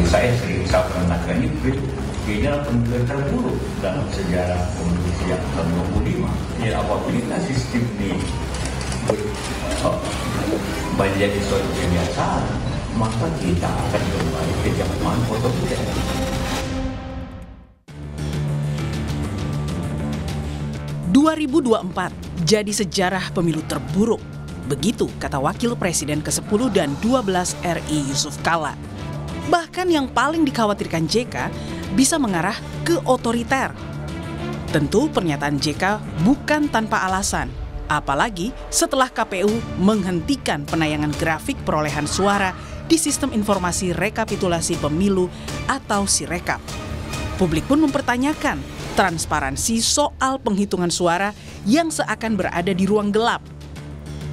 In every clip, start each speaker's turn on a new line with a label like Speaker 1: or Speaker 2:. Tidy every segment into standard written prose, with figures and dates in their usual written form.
Speaker 1: bagi saya pernah ini kayaknya pemilu terburuk dalam sejarah pemilu sejak tahun 25. Ya, apabila sistem ini menjadi suatu kebiasaan, maka kita akan kembali ke zaman otoriter.
Speaker 2: "2024 jadi sejarah pemilu terburuk." Begitu kata Wakil Presiden ke-10 dan 12 RI Yusuf Kalla. Bahkan yang paling dikhawatirkan JK bisa mengarah ke otoriter. Tentu pernyataan JK bukan tanpa alasan, apalagi setelah KPU menghentikan penayangan grafik perolehan suara di Sistem Informasi Rekapitulasi Pemilu atau Sirekap. Publik pun mempertanyakan transparansi soal penghitungan suara yang seakan berada di ruang gelap.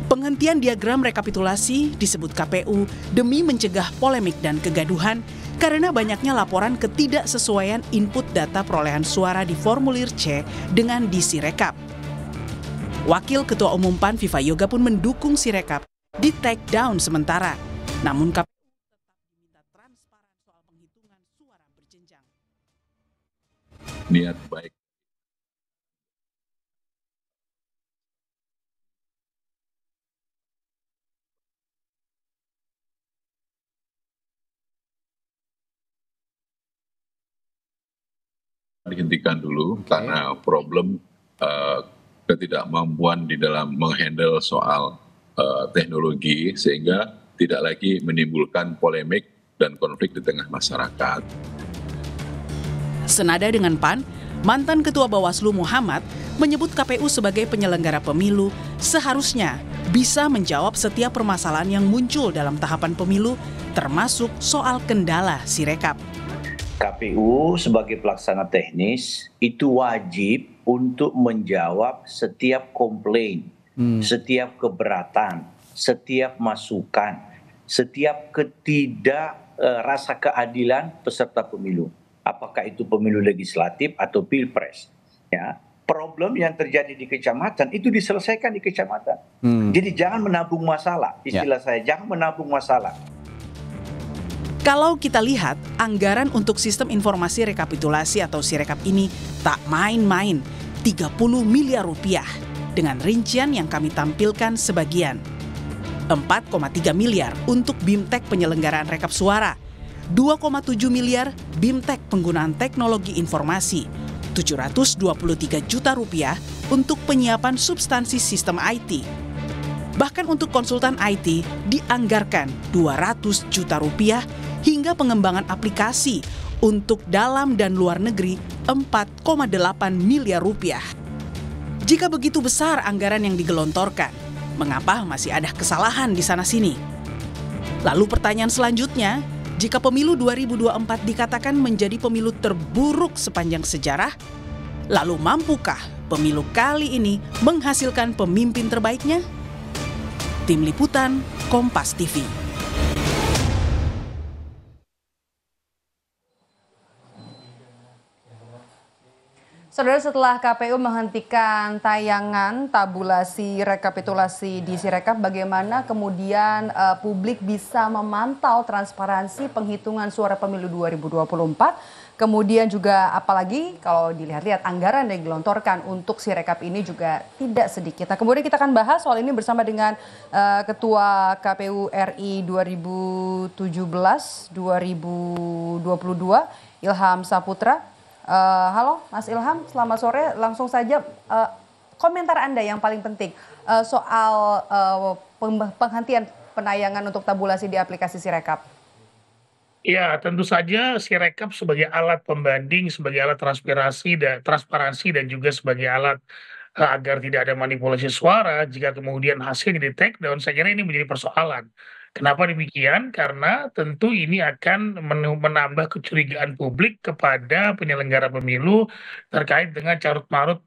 Speaker 2: Penghentian diagram rekapitulasi disebut KPU demi mencegah polemik dan kegaduhan karena banyaknya laporan ketidaksesuaian input data perolehan suara di formulir C dengan di Sirekap. Wakil Ketua Umum PAN Viva Yoga pun mendukung Sirekap di take down sementara. Namun KPU tetap diminta transparan soal penghitungan suara berjenjang.
Speaker 3: Niat baik dihentikan dulu karena problem ketidakmampuan di dalam menghandle soal teknologi sehingga tidak lagi menimbulkan polemik dan konflik di tengah masyarakat.
Speaker 2: Senada dengan PAN, mantan Ketua Bawaslu Muhammad menyebut KPU sebagai penyelenggara pemilu seharusnya bisa menjawab setiap permasalahan yang muncul dalam tahapan pemilu, termasuk soal kendala Sirekap.
Speaker 4: KPU sebagai pelaksana teknis itu wajib untuk menjawab setiap komplain, setiap keberatan, setiap masukan, setiap rasa keadilan peserta pemilu. Apakah itu pemilu legislatif atau pilpres. Ya, problem yang terjadi di kecamatan itu diselesaikan di kecamatan. Jadi jangan menabung masalah, istilah saya, jangan menabung masalah.
Speaker 2: Kalau kita lihat, anggaran untuk Sistem Informasi Rekapitulasi atau Sirekap ini tak main-main, 30 miliar rupiah. Dengan rincian yang kami tampilkan sebagian. 4,3 miliar untuk BIMTEK penyelenggaraan rekap suara, 2,7 miliar BIMTEK penggunaan teknologi informasi, 723 juta rupiah untuk penyiapan substansi sistem IT. Bahkan untuk konsultan IT dianggarkan 200 juta rupiah hingga pengembangan aplikasi untuk dalam dan luar negeri 4,8 miliar rupiah. Jika begitu besar anggaran yang digelontorkan, mengapa masih ada kesalahan di sana-sini? Lalu pertanyaan selanjutnya, jika pemilu 2024 dikatakan menjadi pemilu terburuk sepanjang sejarah, lalu mampukah pemilu kali ini menghasilkan pemimpin terbaiknya? Tim Liputan, Kompas TV.
Speaker 5: Saudara, setelah KPU menghentikan tayangan tabulasi rekapitulasi di Sirekap, bagaimana kemudian publik bisa memantau transparansi penghitungan suara pemilu 2024? Kemudian juga apalagi kalau dilihat-lihat anggaran yang digelontorkan untuk Sirekap ini juga tidak sedikit. Nah, kemudian kita akan bahas soal ini bersama dengan Ketua KPU RI 2017-2022 Ilham Saputra. Halo Mas Ilham, selamat sore. Langsung saja komentar Anda yang paling penting soal penghentian penayangan untuk tabulasi di aplikasi Sirekap.
Speaker 6: Ya, tentu saja Sirekap sebagai alat pembanding, sebagai alat transparansi dan juga sebagai alat agar tidak ada manipulasi suara. Jika kemudian hasilnya di take down, saya kira ini menjadi persoalan. Kenapa demikian? Karena tentu ini akan menambah kecurigaan publik kepada penyelenggara pemilu terkait dengan carut-marut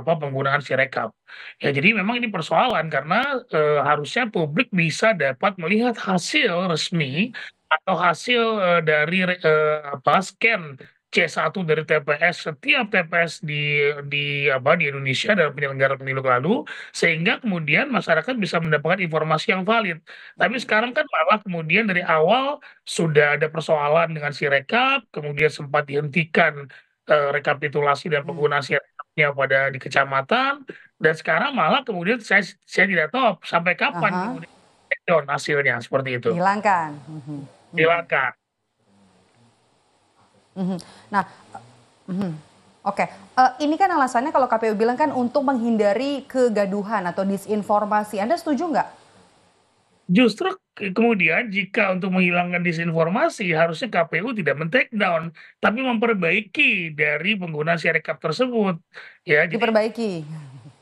Speaker 6: penggunaan Sirekap. Ya, jadi memang ini persoalan karena harusnya publik bisa dapat melihat hasil resmi atau hasil dari scan C1 dari TPS, setiap TPS di Indonesia dalam penyelenggara pemilu lalu, sehingga kemudian masyarakat bisa mendapatkan informasi yang valid. Tapi sekarang kan malah kemudian dari awal sudah ada persoalan dengan Sirekap, kemudian sempat dihentikan rekapitulasi dan penggunaan Sirekapnya di kecamatan, dan sekarang malah kemudian saya tidak tahu sampai kapan
Speaker 5: Aha,
Speaker 6: kemudian take down hasilnya seperti itu.
Speaker 5: dihilangkan.
Speaker 6: Silakan.
Speaker 5: Mhm. Nah, mhm. Oke, ini kan alasannya kalau KPU bilang kan untuk menghindari kegaduhan atau disinformasi. Anda setuju nggak?
Speaker 6: Justru kemudian jika untuk menghilangkan disinformasi harusnya KPU tidak men-take down, tapi memperbaiki dari penggunaan Sirekap tersebut. Ya, jadi
Speaker 5: Diperbaiki.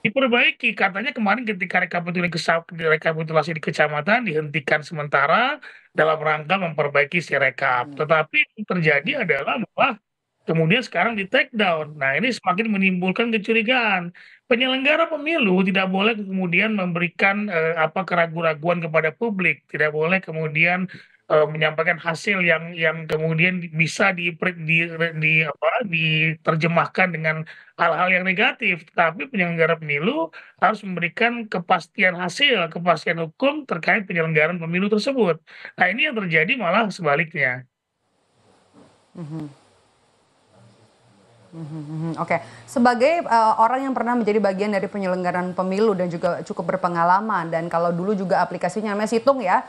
Speaker 6: diperbaiki. Katanya kemarin ketika rekapitulasi di kecamatan dihentikan sementara dalam rangka memperbaiki Sirekap. Tetapi yang terjadi adalah bahwa kemudian sekarang di-take down. Nah, ini semakin menimbulkan kecurigaan. Penyelenggara pemilu tidak boleh kemudian memberikan keraguan-raguan kepada publik, tidak boleh kemudian menyampaikan hasil yang kemudian bisa diterjemahkan dengan hal-hal yang negatif. Tapi penyelenggara pemilu harus memberikan kepastian hasil, kepastian hukum terkait penyelenggaraan pemilu tersebut. Nah, ini yang terjadi malah sebaliknya.
Speaker 5: Oke, sebagai orang yang pernah menjadi bagian dari penyelenggaraan pemilu dan juga cukup berpengalaman, dan kalau dulu juga aplikasinya namanya Situng ya,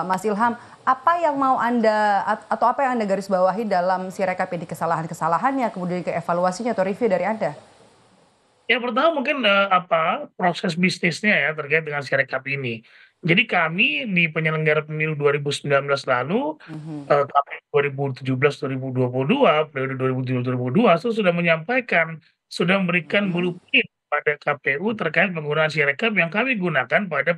Speaker 5: Mas Ilham, apa yang mau Anda atau apa yang Anda garis bawahi dalam Sirekap ini, kesalahan-kesalahannya, kemudian ke evaluasinya atau review dari Anda?
Speaker 6: Yang pertama mungkin proses bisnisnya ya terkait dengan Sirekap ini. Jadi kami di penyelenggara pemilu 2019 lalu, KPU 2017-2022, periode 2017-2022 itu sudah menyampaikan, sudah memberikan blueprint pada KPU terkait penggunaan Sirekap yang kami gunakan pada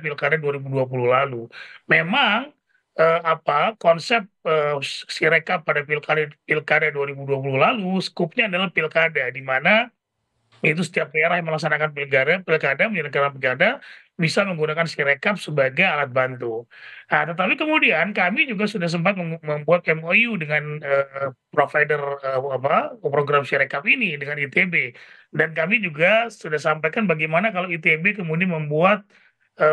Speaker 6: pilkada 2020 lalu. Memang konsep Sirekap pada pilkada 2020 lalu skupnya adalah pilkada, di mana itu setiap daerah yang melaksanakan menyelenggarakan pilkada bisa menggunakan Sirekap sebagai alat bantu. Nah, tetapi kemudian kami juga sudah sempat membuat MOU dengan provider program Sirekap ini dengan ITB, dan kami juga sudah sampaikan bagaimana kalau ITB kemudian membuat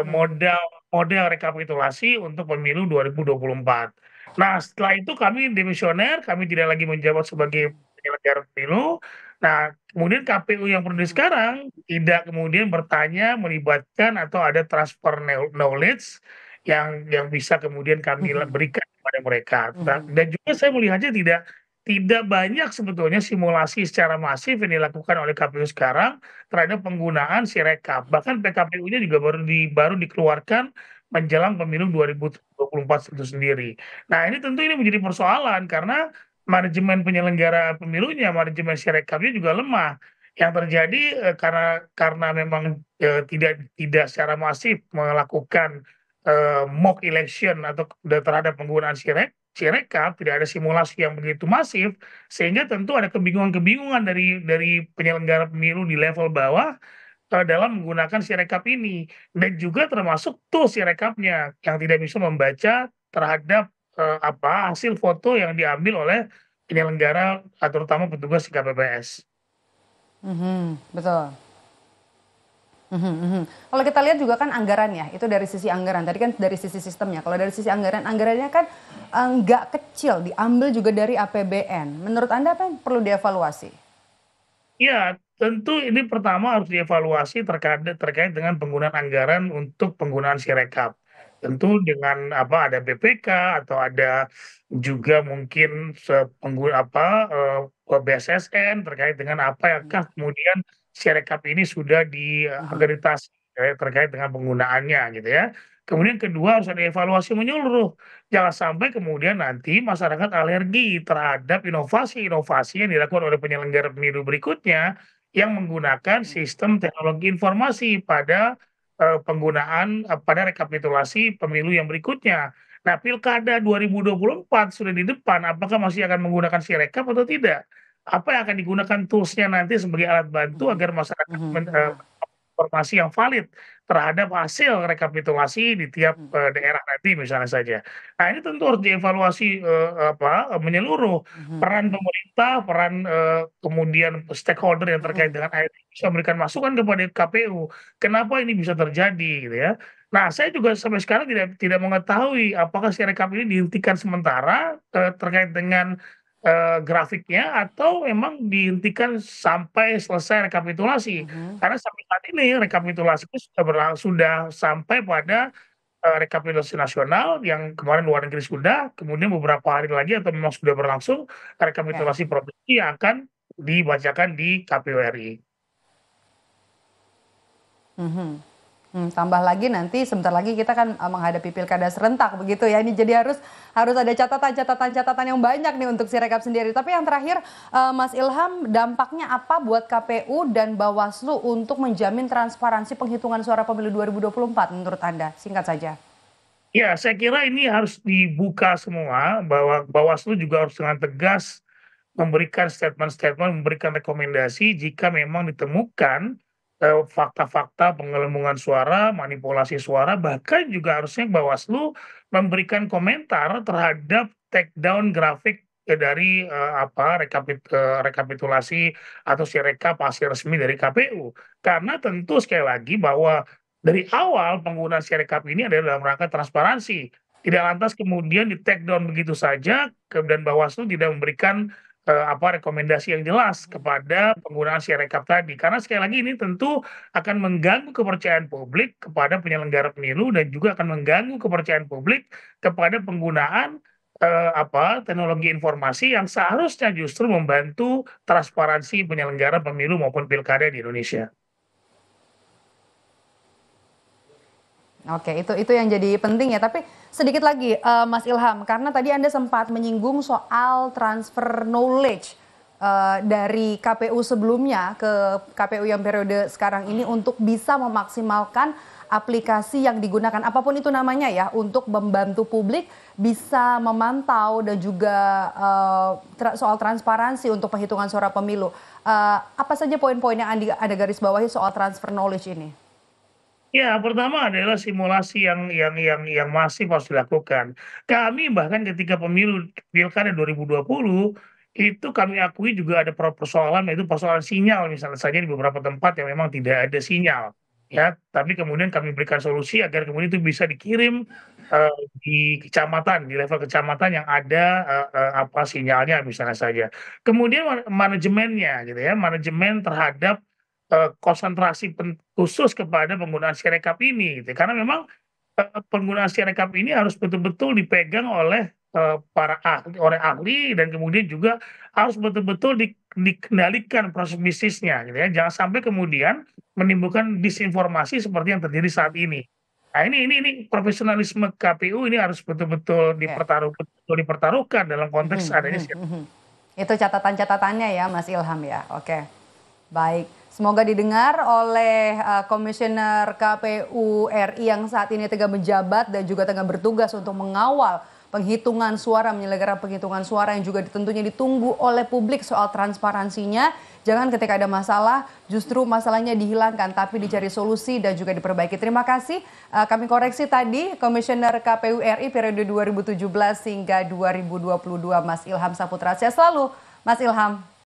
Speaker 6: model rekapitulasi untuk pemilu 2024. Nah, setelah itu kami demisioner, kami tidak lagi menjabat sebagai penyelenggara pemilu. Nah, kemudian KPU yang periode sekarang tidak kemudian bertanya, melibatkan atau ada transfer knowledge yang bisa kemudian kami berikan kepada mereka. Dan juga saya melihatnya tidak banyak sebetulnya simulasi secara masif yang dilakukan oleh KPU sekarang terhadap penggunaan Sirekap. Bahkan PKPU-nya juga baru dikeluarkan menjelang pemilu 2024 itu sendiri. Nah, ini menjadi persoalan karena manajemen penyelenggara pemilunya, manajemen Sirekapnya juga lemah. Yang terjadi karena memang tidak secara masif melakukan mock election atau terhadap penggunaan Sirekap, tidak ada simulasi yang begitu masif, sehingga tentu ada kebingungan-kebingungan dari penyelenggara pemilu di level bawah dalam menggunakan Sirekap ini, dan juga termasuk Sirekapnya yang tidak bisa membaca terhadap hasil foto yang diambil oleh penyelenggara, terutama petugas di KPPS.
Speaker 5: Betul. Kalau kita lihat juga kan anggaran ya, itu dari sisi anggaran. Tadi kan dari sisi sistemnya. Kalau dari sisi anggarannya kan nggak kecil, diambil juga dari APBN. Menurut Anda apa yang perlu dievaluasi?
Speaker 6: Ya, tentu ini pertama harus dievaluasi terkait dengan penggunaan anggaran untuk penggunaan Sirekap. Tentu dengan ada BPK atau ada juga mungkin BSSN terkait dengan apakah kemudian Sirekap ini sudah diakreditasi terkait dengan penggunaannya gitu ya. Kemudian kedua harus ada evaluasi menyeluruh. Jangan sampai kemudian nanti masyarakat alergi terhadap inovasi-inovasi yang dilakukan oleh penyelenggara pemilu berikutnya yang menggunakan sistem teknologi informasi pada penggunaan pada rekapitulasi pemilu yang berikutnya. Nah, pilkada 2024 sudah di depan, apakah masih akan menggunakan Sirekap atau tidak? Apa yang akan digunakan tools-nya nanti sebagai alat bantu agar masyarakat informasi yang valid terhadap hasil rekapitulasi di tiap daerah nanti misalnya saja. Nah ini tentu harus dievaluasi menyeluruh peran pemerintah, peran kemudian stakeholder yang terkait dengan IT bisa memberikan masukan kepada KPU. Kenapa ini bisa terjadi gitu ya? Nah, saya juga sampai sekarang tidak mengetahui apakah Sirekap ini dihentikan sementara terkait dengan grafiknya atau memang dihentikan sampai selesai rekapitulasi. Karena sampai saat ini rekapitulasi itu sudah sampai pada rekapitulasi nasional yang kemarin luar negeri sudah, kemudian beberapa hari lagi atau memang sudah berlangsung rekapitulasi provinsi yang akan dibacakan di KPU RI.
Speaker 5: Tambah lagi nanti sebentar lagi kita kan menghadapi pilkada serentak begitu ya. Ini jadi harus ada catatan yang banyak nih untuk Sirekap sendiri. Tapi yang terakhir Mas Ilham, dampaknya apa buat KPU dan Bawaslu untuk menjamin transparansi penghitungan suara pemilu 2024 menurut Anda? Singkat saja.
Speaker 6: Ya, saya kira ini harus dibuka semua, bahwa Bawaslu juga harus dengan tegas memberikan statement-statement, memberikan rekomendasi jika memang ditemukan fakta-fakta penggelembungan suara, manipulasi suara, bahkan juga harusnya Bawaslu memberikan komentar terhadap take down grafik dari rekapitulasi atau Sirekap hasil resmi dari KPU. Karena tentu sekali lagi bahwa dari awal penggunaan Sirekap ini adalah dalam rangka transparansi. Tidak lantas kemudian di take down begitu saja dan Bawaslu tidak memberikan rekomendasi yang jelas kepada penggunaan Sirekap tadi. Karena sekali lagi ini tentu akan mengganggu kepercayaan publik kepada penyelenggara pemilu dan juga akan mengganggu kepercayaan publik kepada penggunaan teknologi informasi yang seharusnya justru membantu transparansi penyelenggara pemilu maupun pilkada di Indonesia.
Speaker 5: Oke, itu yang jadi penting ya. Tapi sedikit lagi Mas Ilham, karena tadi Anda sempat menyinggung soal transfer knowledge dari KPU sebelumnya ke KPU yang periode sekarang ini untuk bisa memaksimalkan aplikasi yang digunakan, apapun itu namanya ya, untuk membantu publik bisa memantau dan juga soal transparansi untuk penghitungan suara pemilu. Apa saja poin-poin yang Anda garis bawahi soal transfer knowledge ini?
Speaker 6: Ya, pertama adalah simulasi yang masif harus dilakukan. Kami bahkan ketika pemilu pilkada 2020 itu kami akui juga ada persoalan, yaitu persoalan sinyal misalnya saja di beberapa tempat yang memang tidak ada sinyal. Ya, tapi kemudian kami berikan solusi agar kemudian itu bisa dikirim di kecamatan, di level kecamatan yang ada sinyalnya misalnya saja. Kemudian manajemennya gitu ya, manajemen terhadap konsentrasi khusus kepada penggunaan Sirekap ini gitu. Karena memang penggunaan Sirekap ini harus betul-betul dipegang oleh para ahli dan kemudian juga harus betul-betul dikendalikan proses bisnisnya gitu ya. Jangan sampai kemudian menimbulkan disinformasi seperti yang terjadi saat ini. Nah, ini profesionalisme KPU ini harus betul-betul dipertaruhkan dalam konteks adanya Sirekap.
Speaker 5: Itu catatan-catatannya ya Mas Ilham ya. Oke. Baik. Semoga didengar oleh Komisioner KPU RI yang saat ini tengah menjabat dan juga tengah bertugas untuk mengawal penghitungan suara, menyelenggarakan penghitungan suara yang juga tentunya ditunggu oleh publik soal transparansinya. Jangan ketika ada masalah, justru masalahnya dihilangkan, tapi dicari solusi dan juga diperbaiki. Terima kasih. Kami koreksi tadi, Komisioner KPU RI periode 2017 hingga 2022, Mas Ilham Saputra. Sehat selalu, Mas Ilham.